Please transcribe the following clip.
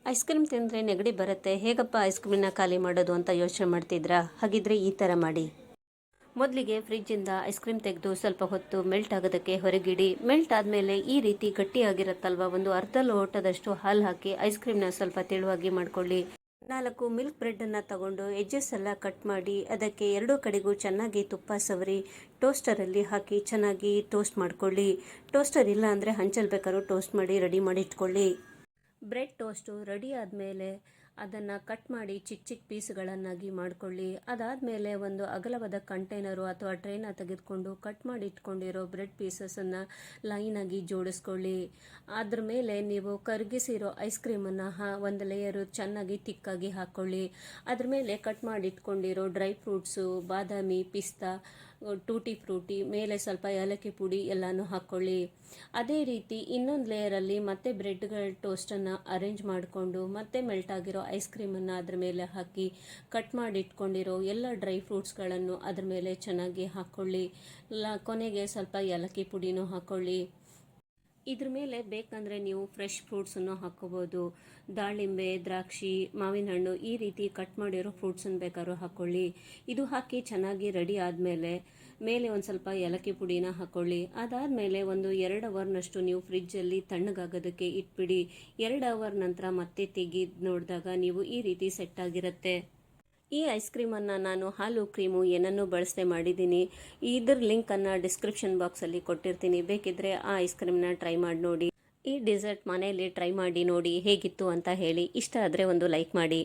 Ice cream ತಿಂದರೆ ನೆಗಡಿ ಬರುತ್ತೆ, ಹೇಗಪ್ಪ ಐಸ್ ಕ್ರೀಮ್ನ ಖಾಲಿ ಮಾಡೋದು ಅಂತ ಯೋಚನೆ ಮಾಡ್ತಿದ್ರಾ? ಹಾಗಿದ್ರೆ ಈ ಥರ ಮಾಡಿ. ಮೊದಲಿಗೆ ಫ್ರಿಜ್ಜಿಂದ ಐಸ್ ಕ್ರೀಮ್ ತೆಗೆದು ಸ್ವಲ್ಪ ಹೊತ್ತು ಮೆಲ್ಟ್ ಆಗೋದಕ್ಕೆ ಹೊರಗಿಡಿ. ಮೆಲ್ಟ್ ಆದಮೇಲೆ ಈ ರೀತಿ ಗಟ್ಟಿಯಾಗಿರುತ್ತಲ್ವ, ಒಂದು ಅರ್ಧ ಲೋಟದಷ್ಟು ಹಾಲು ಹಾಕಿ ಐಸ್ ಕ್ರೀಮ್ನ ಸ್ವಲ್ಪ ತೆಳುವಾಗಿ ಮಾಡ್ಕೊಳ್ಳಿ. 4 ಮಿಲ್ಕ್ ಬ್ರೆಡ್ಡನ್ನು ತಗೊಂಡು ಎಡ್ಜಸ್ ಎಲ್ಲ ಕಟ್ ಮಾಡಿ ಅದಕ್ಕೆ ಎರಡೂ ಕಡೆಗೂ ಚೆನ್ನಾಗಿ ತುಪ್ಪ ಸವರಿ ಟೋಸ್ಟರಲ್ಲಿ ಹಾಕಿ ಚೆನ್ನಾಗಿ ಟೋಸ್ಟ್ ಮಾಡ್ಕೊಳ್ಳಿ. ಟೋಸ್ಟರ್ ಇಲ್ಲ ಅಂದರೆ ಹಂಚಲ್ಲಿ ಬೇಕಾದ್ರೂ ಟೋಸ್ಟ್ ಮಾಡಿ ರೆಡಿ ಮಾಡಿ ಇಟ್ಕೊಳ್ಳಿ. ಬ್ರೆಡ್ ಟೋಸ್ಟು ರೆಡಿ ಆದಮೇಲೆ ಅದನ್ನು ಕಟ್ ಮಾಡಿ ಚಿಕ್ಕ ಚಿಕ್ಕ ಪೀಸ್ಗಳನ್ನಾಗಿ ಮಾಡಿಕೊಳ್ಳಿ. ಅದಾದಮೇಲೆ ಒಂದು ಅಗಲವಾದ ಕಂಟೈನರು ಅಥವಾ ಟ್ರೇನ ತೆಗೆದುಕೊಂಡು ಕಟ್ ಮಾಡಿ ಇಟ್ಕೊಂಡಿರೋ ಬ್ರೆಡ್ ಪೀಸಸನ್ನು ಲೈನಾಗಿ ಜೋಡಿಸ್ಕೊಳ್ಳಿ. ಅದ್ರ ಮೇಲೆ ನೀವು ಕರಗಿಸಿರೋ ಐಸ್ ಕ್ರೀಮನ್ನು ಒಂದು ಲೇಯರು ಚೆನ್ನಾಗಿ ತಿಕ್ಕಾಗಿ ಹಾಕ್ಕೊಳ್ಳಿ. ಅದ್ರ ಮೇಲೆ ಕಟ್ ಮಾಡಿ ಇಟ್ಕೊಂಡಿರೋ ಡ್ರೈ ಫ್ರೂಟ್ಸು, ಬಾದಾಮಿ, ಪಿಸ್ತಾ, ಟೂಟಿ ಫ್ರೂಟಿ, ಮೇಲೆ ಸ್ವಲ್ಪ ಏಲಕ್ಕಿ ಪುಡಿ ಎಲ್ಲನೂ ಹಾಕ್ಕೊಳ್ಳಿ. ಅದೇ ರೀತಿ ಇನ್ನೊಂದು ಲೇಯರಲ್ಲಿ ಮತ್ತೆ ಬ್ರೆಡ್ಗಳ ಟೋಸ್ಟನ್ನು ಅರೇಂಜ್ ಮಾಡಿಕೊಂಡು ಮತ್ತೆ ಮೆಲ್ಟ್ ಆಗಿರೋ ಐಸ್ ಕ್ರೀಮನ್ನು ಅದ್ರ ಮೇಲೆ ಹಾಕಿ ಕಟ್ ಮಾಡಿ ಇಟ್ಕೊಂಡಿರೋ ಎಲ್ಲ ಡ್ರೈ ಫ್ರೂಟ್ಸ್ಗಳನ್ನು ಅದ್ರ ಮೇಲೆ ಚೆನ್ನಾಗಿ ಹಾಕ್ಕೊಳ್ಳಿ. ಕೊನೆಗೆ ಸ್ವಲ್ಪ ಏಲಕ್ಕಿ ಪುಡಿನೂ ಹಾಕ್ಕೊಳ್ಳಿ. ಇದ್ರ ಮೇಲೆ ಬೇಕಂದರೆ ನೀವು ಫ್ರೆಶ್ ಫ್ರೂಟ್ಸನ್ನು ಹಾಕ್ಕೋಬೋದು. ದಾಳಿಂಬೆ, ದ್ರಾಕ್ಷಿ, ಮಾವಿನ ಹಣ್ಣು ಈ ರೀತಿ ಕಟ್ ಮಾಡಿರೋ ಫ್ರೂಟ್ಸನ್ನು ಬೇಕಾದ್ರೂ ಹಾಕ್ಕೊಳ್ಳಿ. ಇದು ಹಾಕಿ ಚೆನ್ನಾಗಿ ರೆಡಿ ಆದಮೇಲೆ ಮೇಲೆ ಒಂದು ಸ್ವಲ್ಪ ಏಲಕ್ಕಿ ಪುಡಿನ ಹಾಕ್ಕೊಳ್ಳಿ. ಅದಾದಮೇಲೆ ಒಂದು 2 ಅವರ್ನಷ್ಟು ನೀವು ಫ್ರಿಜ್ಜಲ್ಲಿ ತಣ್ಣಗಾಗೋದಕ್ಕೆ ಇಟ್ಬಿಡಿ. 2 ಅವರ್ ನಂತರ ಮತ್ತೆ ತೆಗೆದು ನೋಡಿದಾಗ ನೀವು ಈ ರೀತಿ ಸೆಟ್ ಆಗಿರುತ್ತೆ. ಈ ಐಸ್ ಕ್ರೀಮನ್ನು ನಾನು ಹಾಲು ಕ್ರೀಮು ಏನನ್ನೂ ಬಳಸದೆ ಮಾಡಿದ್ದೀನಿ. ಇದ್ರ ಲಿಂಕನ್ನು ಡಿಸ್ಕ್ರಿಪ್ಷನ್ ಬಾಕ್ಸಲ್ಲಿ ಕೊಟ್ಟಿರ್ತೀನಿ, ಬೇಕಿದ್ದರೆ ಆ ಐಸ್ ಕ್ರೀಮ್ನ ಟ್ರೈ ಮಾಡಿ ನೋಡಿ. ಈ ಡೆಸರ್ಟ್ ಮನೆಯಲ್ಲಿ ಟ್ರೈ ಮಾಡಿ ನೋಡಿ ಹೇಗಿತ್ತು ಅಂತ ಹೇಳಿ. ಇಷ್ಟ ಆದರೆ ಒಂದು ಲೈಕ್ ಮಾಡಿ.